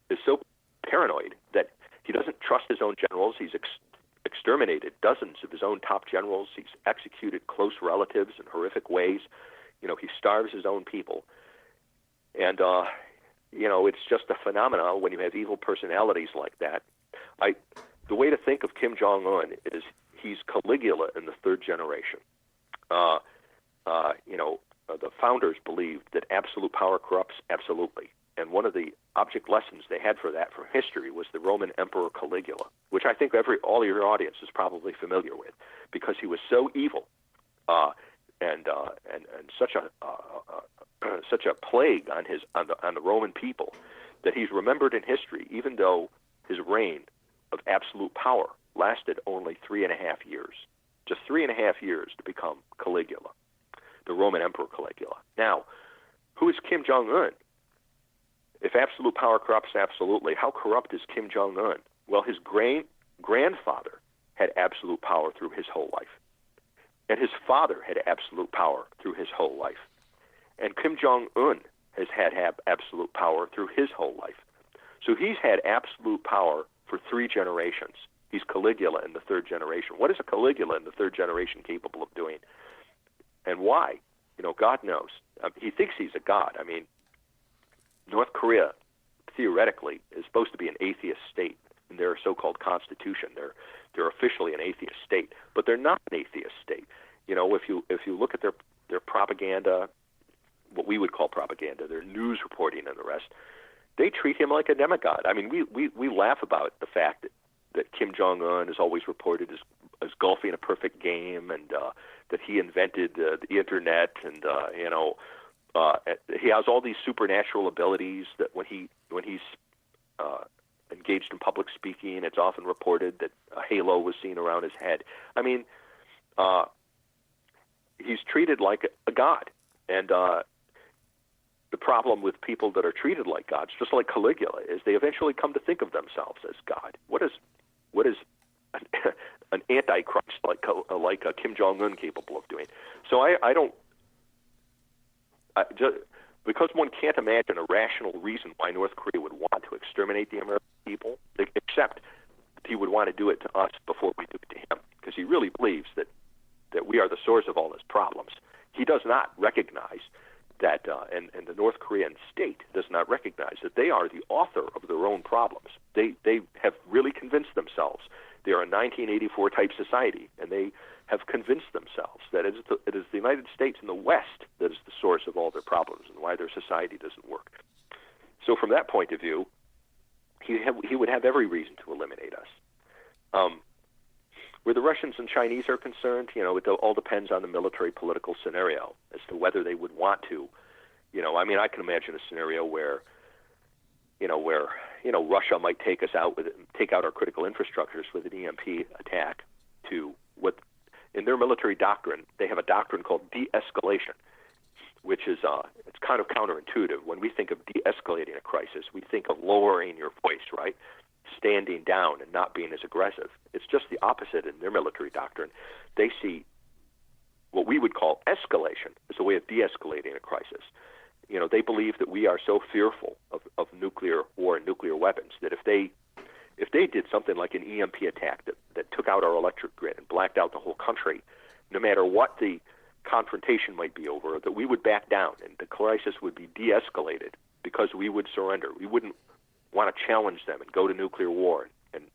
Speaker 4: is so paranoid that he doesn't trust his own generals. He's exterminated dozens of his own top generals. He's executed close relatives in horrific ways. He starves his own people. And, it's just a phenomenon when you have evil personalities like that. The way to think of Kim Jong-un is he's Caligula in the third generation. The founders believed that absolute power corrupts absolutely. And one of the object lessons they had for that from history was the Roman Emperor Caligula, which I think all your audience is probably familiar with, because he was so evil and such a plague on the Roman people that he's remembered in history, even though his reign of absolute power lasted only 3.5 years. Just 3.5 years to become Caligula, the Roman Emperor Caligula. Now, who is Kim Jong-un? If absolute power corrupts absolutely, how corrupt is Kim Jong-un? Well, his grandfather had absolute power through his whole life. And his father had absolute power through his whole life. And Kim Jong-un has had absolute power through his whole life. So he's had absolute power for 3 generations. He's Caligula in the third generation. What is a Caligula in the third generation capable of doing? And why? God knows. He thinks he's a god. I mean, North Korea, theoretically, is supposed to be an atheist state in their so-called constitution. They're officially an atheist state, but they're not an atheist state. If you look at their propaganda, what we would call propaganda, their news reporting and the rest, they treat him like a demigod. I mean, we laugh about the fact that Kim Jong-un is always reported as is golfing a perfect game, and that he invented the internet, and he has all these supernatural abilities that when he's engaged in public speaking, it's often reported that a halo was seen around his head. I mean, he's treated like a god, and the problem with people that are treated like gods, just like Caligula, is they eventually come to think of themselves as God. What is an antichrist like Kim Jong-un capable of doing? So because one can't imagine a rational reason why North Korea would want to exterminate the American people, except he would want to do it to us before we do it to him, because he really believes that we are the source of all his problems. He does not recognize that, and the North Korean state does not recognize that they are the author of their own problems. They have really convinced themselves they are a 1984 type society, and they have convinced themselves that it is the United States and the West that is the source of all their problems and why their society doesn't work. So from that point of view, he would have every reason to eliminate us. Where the Russians and Chinese are concerned, it all depends on the military political scenario as to whether they would want to. I can imagine a scenario where Russia might take out our critical infrastructures with an EMP attack to what, in their military doctrine, they have a doctrine called de-escalation, which is it's kind of counterintuitive. When we think of de-escalating a crisis, we think of lowering your voice, right? Standing down and not being as aggressive. It's just the opposite in their military doctrine. They see what we would call escalation as a way of de-escalating a crisis. They believe that we are so fearful of nuclear war and nuclear weapons that if they did something like an EMP attack that took out our electric grid and blacked out the whole country, no matter what the confrontation might be over, that we would back down and the crisis would be de-escalated because we would surrender. We wouldn't want to challenge them and go to nuclear war and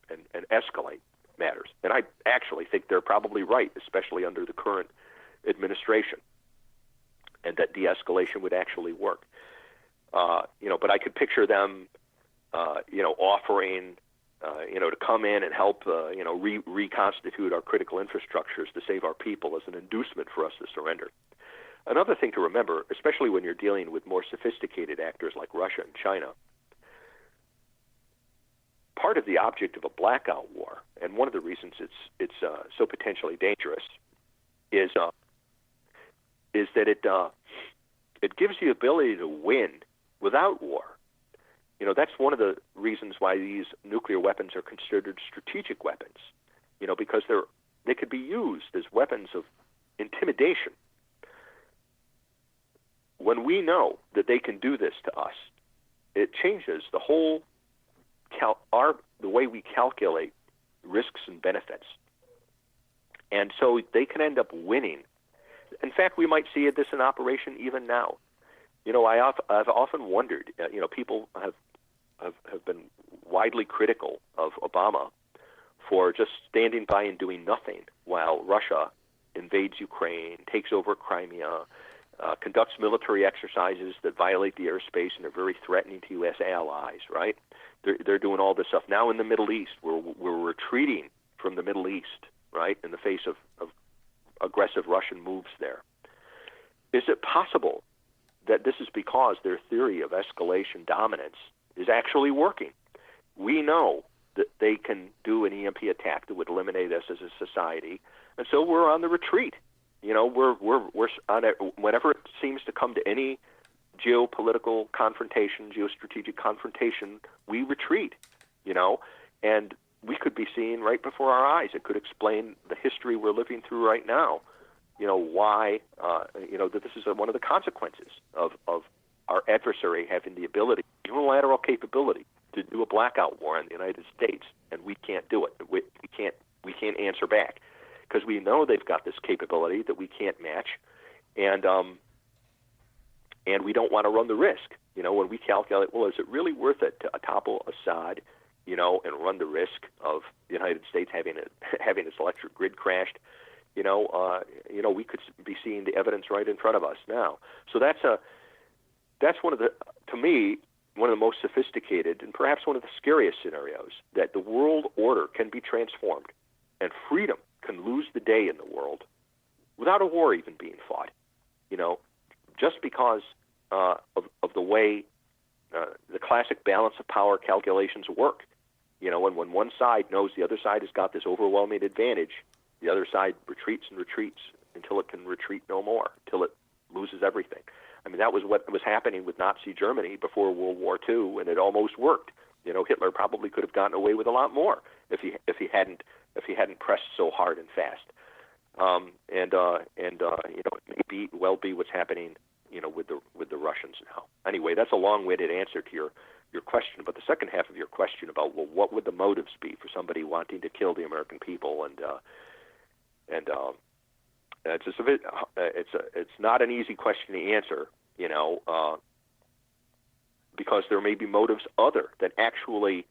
Speaker 4: escalate matters. And I actually think they're probably right, especially under the current administration, and that de-escalation would actually work. But I could picture them, offering, to come in and help, reconstitute our critical infrastructures to save our people as an inducement for us to surrender. Another thing to remember, especially when you're dealing with more sophisticated actors like Russia and China, part of the object of a blackout war, and one of the reasons it's so potentially dangerous, is that it gives you the ability to win without war. That's one of the reasons why these nuclear weapons are considered strategic weapons. Because they could be used as weapons of intimidation. When we know that they can do this to us, it changes the whole the way we calculate risks and benefits. And so they can end up winning. In fact, we might see this in operation even now. I've often wondered, people have been widely critical of Obama for just standing by and doing nothing while Russia invades Ukraine, takes over Crimea, conducts military exercises that violate the airspace and are very threatening to U.S. allies, right? They're doing all this stuff. Now in the Middle East, we're retreating from the Middle East, right, in the face of aggressive Russian moves there. Is it possible that this is because their theory of escalation dominance is actually working? We know that they can do an EMP attack that would eliminate us as a society, and so we're on the retreat. We're on it whenever it seems to come to any geopolitical confrontation, geostrategic confrontation, we retreat, and we could be seeing right before our eyes. It could explain the history we're living through right now, why, that this is one of the consequences of our adversary having the ability, unilateral capability, to do a blackout war on the United States, and we can't do it. We can't answer back because we know they've got this capability that we can't match, and we don't want to run the risk. When we calculate, well, is it really worth it to topple Assad, and run the risk of the United States having its electric grid crashed? We could be seeing the evidence right in front of us now. So that's one of to me, one of the most sophisticated and perhaps one of the scariest scenarios, that the world order can be transformed and freedom can lose the day in the world without a war even being fought. Just because of the way the classic balance of power calculations work. And when one side knows the other side has got this overwhelming advantage, the other side retreats and retreats until it can retreat no more, till it loses everything. I mean, that was what was happening with Nazi Germany before World War II, and it almost worked. Hitler probably could have gotten away with a lot more if he hadn't pressed so hard and fast. It may well be what's happening, with the Russians now. Anyway, that's a long-winded answer to your question. But the second half of your question about, well, what would the motives be for somebody wanting to kill the American people? It's not an easy question to answer, because there may be motives other than actually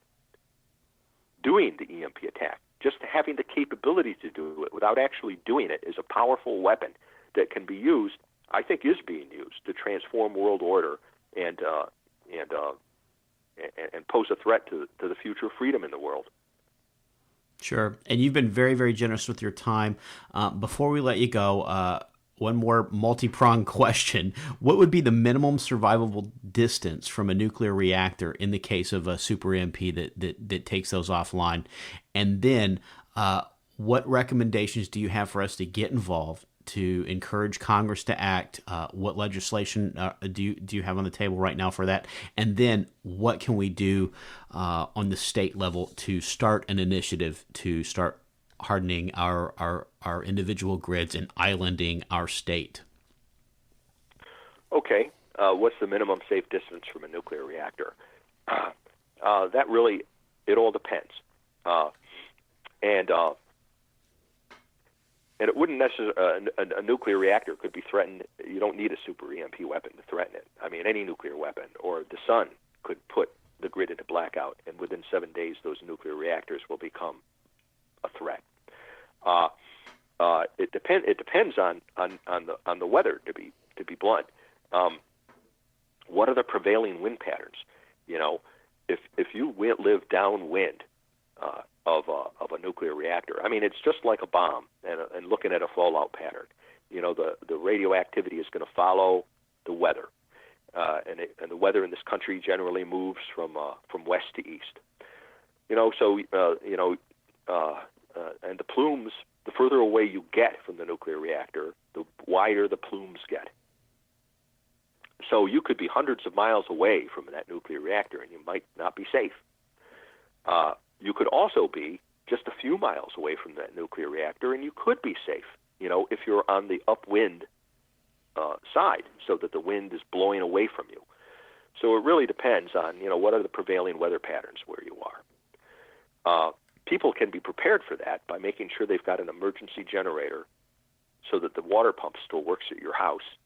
Speaker 4: doing the EMP attack. Just having the capability to do it without actually doing it is a powerful weapon that can be used, I think is being used, to transform world order and pose a threat to the future of freedom in the world.
Speaker 3: Sure. And you've been very, very generous with your time. Before we let you go, one more multi-pronged question. What would be the minimum survivable distance from a nuclear reactor in the case of a super EMP that takes those offline? And then what recommendations do you have for us to get involved to encourage Congress to act? What legislation do you have on the table right now for that? And then what can we do on the state level to start an initiative to start hardening our individual grids and islanding our state?
Speaker 4: Okay. What's the minimum safe distance from a nuclear reactor? That really, it all depends. And it wouldn't necessarily, a nuclear reactor could be threatened. You don't need a super EMP weapon to threaten it. I mean, any nuclear weapon, or the sun could put the grid into blackout, and within 7 days, those nuclear reactors will become a threat. It depends on the weather, to be blunt. What are the prevailing wind patterns? If you live downwind of a nuclear reactor, I mean, it's just like a bomb and looking at a fallout pattern. The radioactivity is going to follow the weather, and the weather in this country generally moves from west to east. And the plumes, the further away you get from the nuclear reactor, the wider the plumes get. So you could be hundreds of miles away from that nuclear reactor, and you might not be safe. You could also be just a few miles away from that nuclear reactor, and you could be safe, if you're on the upwind side, so that the wind is blowing away from you. So it really depends on, what are the prevailing weather patterns where you are. People can be prepared for that by making sure they've got an emergency generator so that the water pump still works at your house.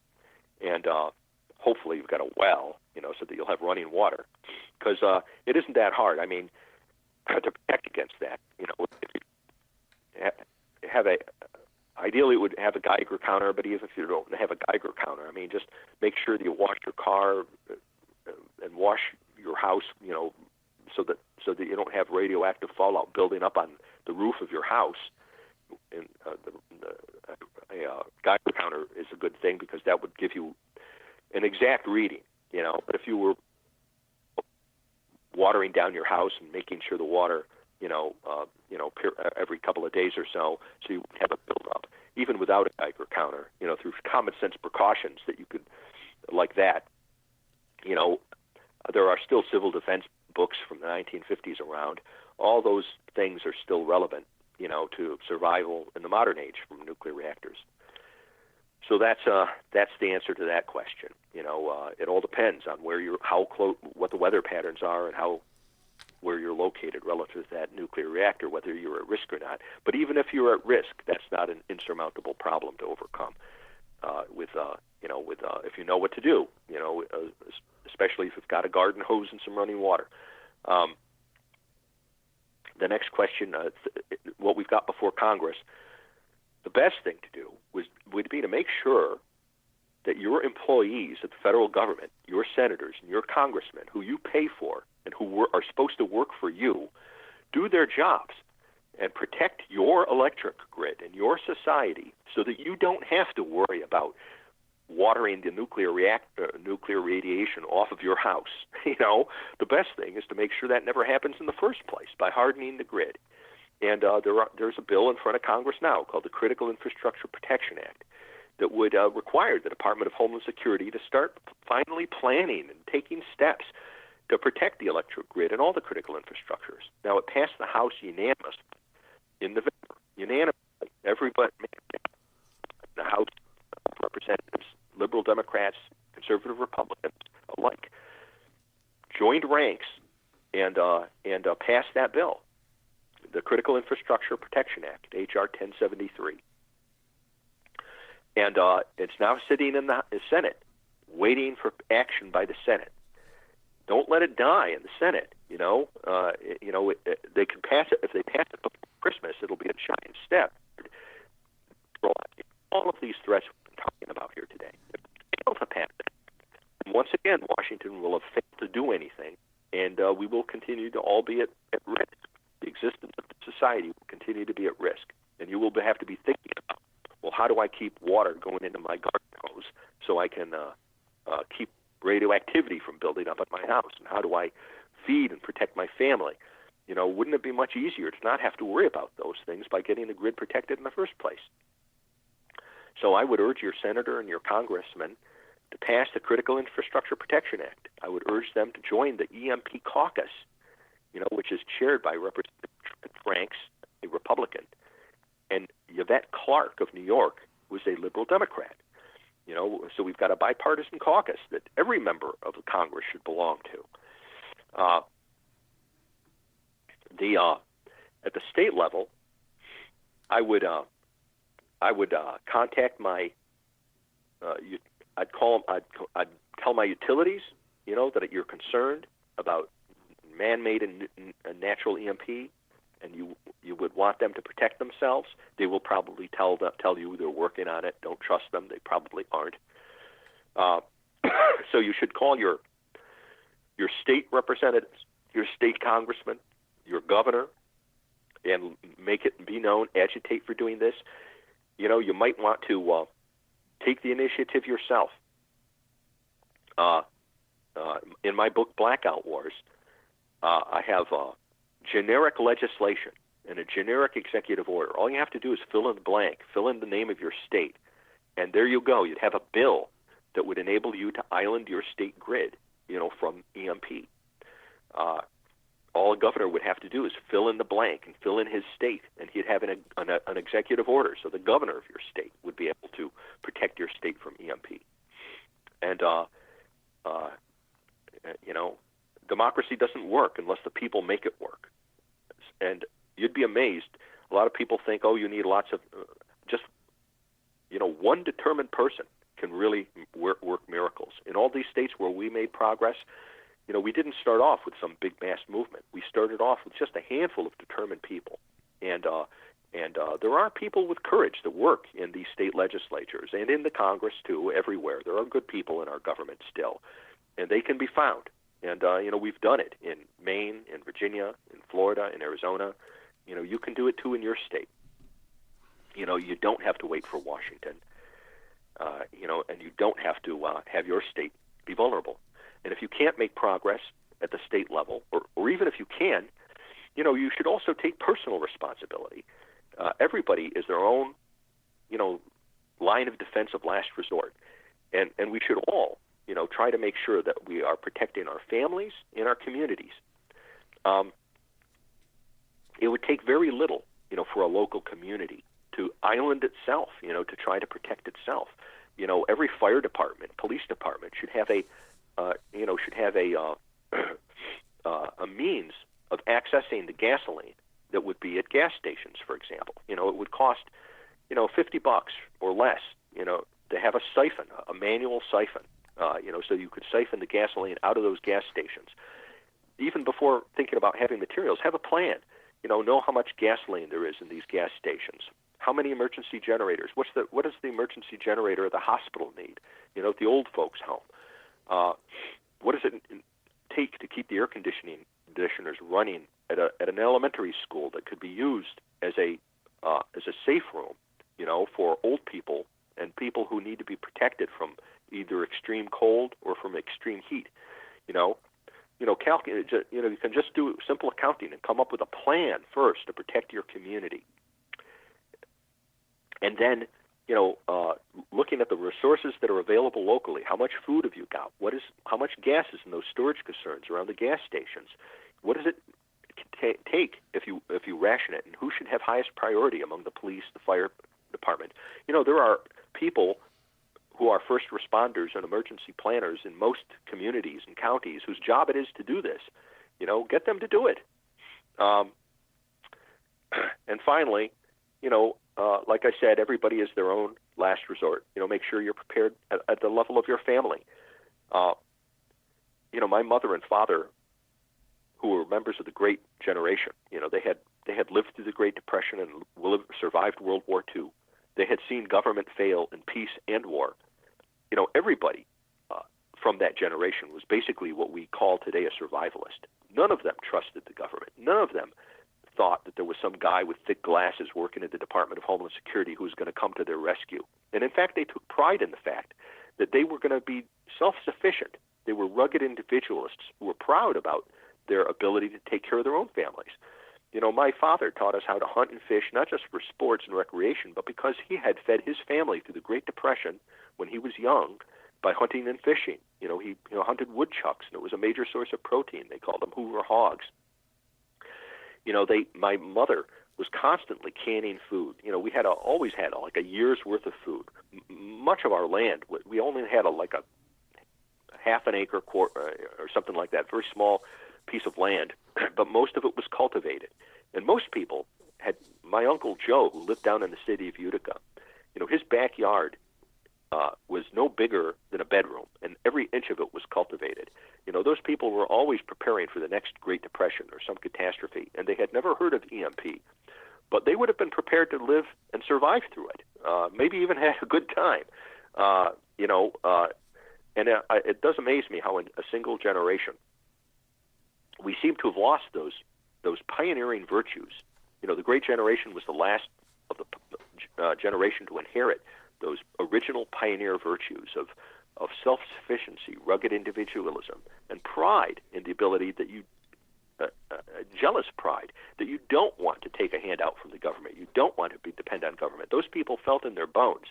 Speaker 4: And hopefully you've got a well, so that you'll have running water. Because it isn't that hard. I mean, to protect against that, if you have ideally it would have a Geiger counter, but even if you don't have a Geiger counter, I mean, just make sure that you wash your car and wash your house, so that you don't have radioactive fallout building up on the roof of your house. And a Geiger counter is a good thing because that would give you an exact reading, But if you were watering down your house and making sure the water, every couple of days or so you have a buildup, even without a Geiger counter, through common sense precautions that you could, like that, there are still civil defense books from the 1950s around. All those things are still relevant, to survival in the modern age from nuclear reactors. So that's the answer to that question. It all depends on how close, what the weather patterns are, and where you're located relative to that nuclear reactor, whether you're at risk or not. But even if you're at risk, that's not an insurmountable problem to overcome. If you know what to do, especially if you've got a garden hose and some running water. The next question, what we've got before Congress, the best thing to do would be to make sure that your employees at the federal government, your senators and your congressmen, who you pay for and who are supposed to work for you, do their jobs and protect your electric grid and your society so that you don't have to worry about watering the nuclear radiation off of your house. The best thing is to make sure that never happens in the first place by hardening the grid. And there's a bill in front of Congress now called the Critical Infrastructure Protection Act that would require the Department of Homeland Security to start finally planning and taking steps to protect the electric grid and all the critical infrastructures. Now, it passed the House unanimously in November. Unanimously. Everybody, the House representatives, liberal Democrats, conservative Republicans alike, joined ranks and passed that bill, the Critical Infrastructure Protection Act, H.R. 1073. And it's now sitting in the Senate, waiting for action by the Senate. Don't let it die in the Senate. They can pass it. If they pass it before Christmas, it'll be a giant step. All of these threats we've been talking about here today. If they fail to pass it, once again, Washington will have failed to do anything, and we will continue to all be at risk. The existence of the society will continue to be at risk, and you will have to be thinking about, well, how do I keep water going into my garden hose so I can keep radioactivity from building up at my house, and how do I feed and protect my family? Wouldn't it be much easier to not have to worry about those things by getting the grid protected in the first place? So I would urge your senator and your congressman to pass the Critical Infrastructure Protection Act. I would urge them to join the EMP caucus, which is chaired by Representative Franks, a Republican, and Yvette Clarke of New York was a liberal Democrat. So we've got a bipartisan caucus that every member of the Congress should belong to. At the state level, I would contact my. I'd tell my utilities, that you're concerned about man-made and natural EMP, and you would want them to protect themselves. They will probably tell you they're working on it. Don't trust them. They probably aren't. So you should call your state representatives, your state congressman, your governor, and make it be known, agitate for doing this. You might want to take the initiative yourself. In my book, Blackout Wars, I have generic legislation and a generic executive order. All you have to do is fill in the blank, fill in the name of your state, and there you go. You'd have a bill that would enable you to island your state grid, from EMP. All a governor would have to do is fill in the blank and fill in his state, and he'd have an executive order. So the governor of your state would be able to protect your state from EMP. And, democracy doesn't work unless the people make it work. And you'd be amazed. A lot of people think, you need lots of one determined person can really work miracles. In all these states where we made progress, we didn't start off with some big mass movement. We started off with just a handful of determined people. And there are people with courage that work in these state legislatures and in the Congress, too, everywhere. There are good people in our government still, and they can be found. And, we've done it in Maine, in Virginia, in Florida, in Arizona. You can do it, too, in your state. You don't have to wait for Washington, and you don't have to have your state be vulnerable. And if you can't make progress at the state level, or even if you can, you should also take personal responsibility. Everybody is their own, line of defense of last resort. And we should all, try to make sure that we are protecting our families and our communities. It would take very little, for a local community to island itself, to try to protect itself. Every fire department, police department should have a means of accessing the gasoline that would be at gas stations, for example. It would cost, $50 or less, to have a siphon, a manual siphon, so you could siphon the gasoline out of those gas stations. Even before thinking about having materials, have a plan. Know how much gasoline there is in these gas stations. How many emergency generators? What does the emergency generator at the hospital need? At the old folks' home. What does it take to keep the air conditioners running at an elementary school that could be used as a safe room, for old people and people who need to be protected from either extreme cold or from extreme heat. You can just do simple accounting and come up with a plan first to protect your community, and then looking at the resources that are available locally. How much food have you got? How much gas is in those storage concerns around the gas stations? What does it take if you ration it? And who should have highest priority among the police, the fire department? There are people who are first responders and emergency planners in most communities and counties whose job it is to do this. Get them to do it. And finally, like I said, everybody is their own last resort. Make sure you're prepared at the level of your family. My mother and father, who were members of the Great Generation, they had lived through the Great Depression and survived World War II. They had seen government fail in peace and war. Everybody from that generation was basically what we call today a survivalist. None of them trusted the government. None of them thought that there was some guy with thick glasses working at the Department of Homeland Security who was going to come to their rescue. And in fact, they took pride in the fact that they were going to be self-sufficient. They were rugged individualists who were proud about their ability to take care of their own families. My father taught us how to hunt and fish, not just for sports and recreation, but because he had fed his family through the Great Depression when he was young by hunting and fishing. He hunted woodchucks, and it was a major source of protein. They called them Hoover hogs. My mother was constantly canning food. We always had like a year's worth of food. Much of our land, we only had a half an acre or something like that, very small piece of land, but most of it was cultivated. And most people had, my Uncle Joe, who lived down in the city of Utica, his backyard was no bigger than a bedroom, and every inch of it was cultivated. Those people were always preparing for the next Great Depression or some catastrophe, and they had never heard of EMP. But they would have been prepared to live and survive through it, maybe even had a good time. It does amaze me how in a single generation we seem to have lost those pioneering virtues. The Great Generation was the last of the generation to inherit those original pioneer virtues of self-sufficiency, rugged individualism, and pride in the ability that you, jealous pride, that you don't want to take a handout from the government. You don't want to depend on government. Those people felt in their bones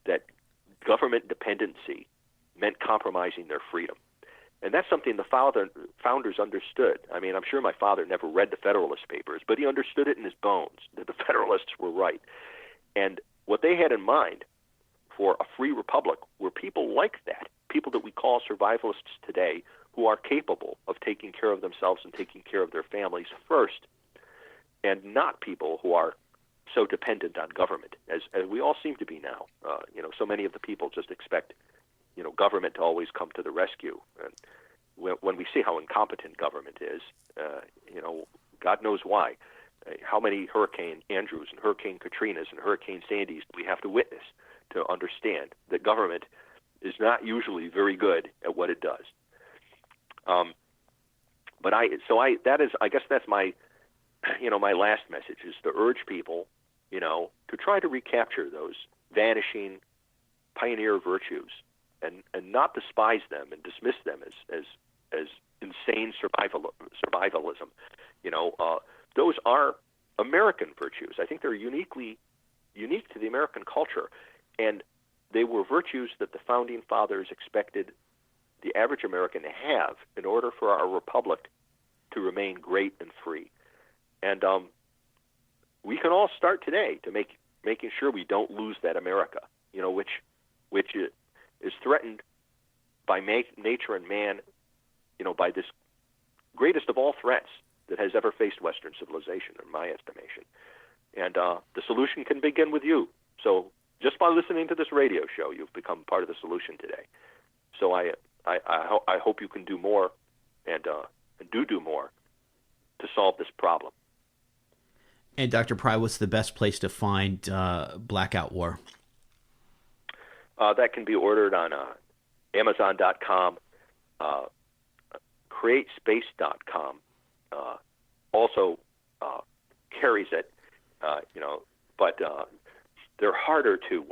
Speaker 4: that government dependency meant compromising their freedom. And that's something the founders understood. I mean, I'm sure my father never read the Federalist Papers, but he understood it in his bones, that the Federalists were right. And what they had in mind for a free republic were people like that, people that we call survivalists today, who are capable of taking care of themselves and taking care of their families first, and not people who are so dependent on government, as we all seem to be now. So many of the people just expect government to always come to the rescue. And when we see how incompetent government is, God knows why. How many Hurricane Andrews and Hurricane Katrinas and Hurricane Sandys do we have to witness to understand that government is not usually very good at what it does? I guess that's my, my last message is to urge people, to try to recapture those vanishing pioneer virtues and not despise them and dismiss them as insane survivalism. Those are American virtues. I think they're unique to the American culture, and they were virtues that the founding fathers expected the average American to have in order for our republic to remain great and free. And we can all start today to making sure we don't lose that America, which is threatened by nature and man, by this greatest of all threats that has ever faced Western civilization, in my estimation. And the solution can begin with you. So just by listening to this radio show, you've become part of the solution today. So I hope you can do more and do more to solve this problem.
Speaker 3: And Dr. Pry, what's the best place to find Blackout War?
Speaker 4: That can be ordered on Amazon.com, CreateSpace.com, also carries it, but they're harder to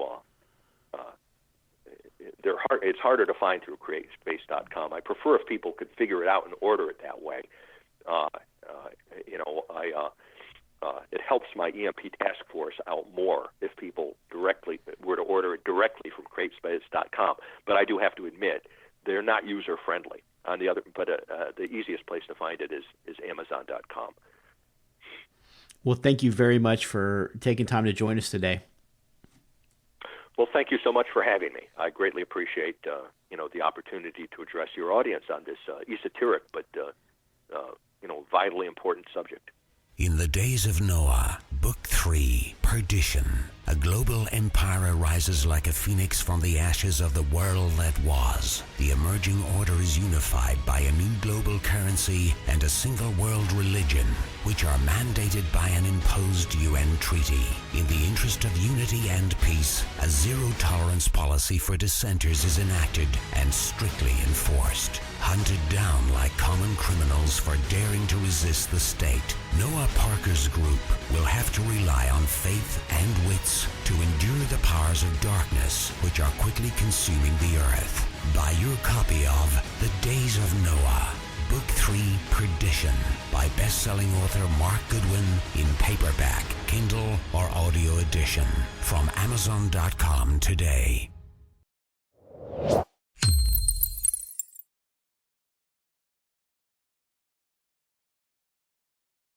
Speaker 4: it's harder to find through createspace.com. I prefer if people could figure it out and order it that way. It helps my EMP task force out more if people directly were to order it directly from createspace.com. But I do have to admit, they're not user friendly. The easiest place to find it is Amazon.com.
Speaker 3: Well, thank you very much for taking time to join us today.
Speaker 4: Well, thank you so much for having me. I greatly appreciate the opportunity to address your audience on this esoteric but vitally important subject.
Speaker 5: In the days of Noah, Book 3, Perdition, a global empire arises like a phoenix from the ashes of the world that was. The emerging order is unified by a new global currency and a single world religion, which are mandated by an imposed UN treaty. In the interest of unity and peace, a zero-tolerance policy for dissenters is enacted and strictly enforced. Hunted down like common criminals for daring to resist the state, Noah Parker's group will have to rely on faith and wits to endure the powers of darkness which are quickly consuming the earth. Buy your copy of The Days of Noah, Book 3, Perdition, by best-selling author Mark Goodwin in paperback, Kindle, or audio edition from Amazon.com today.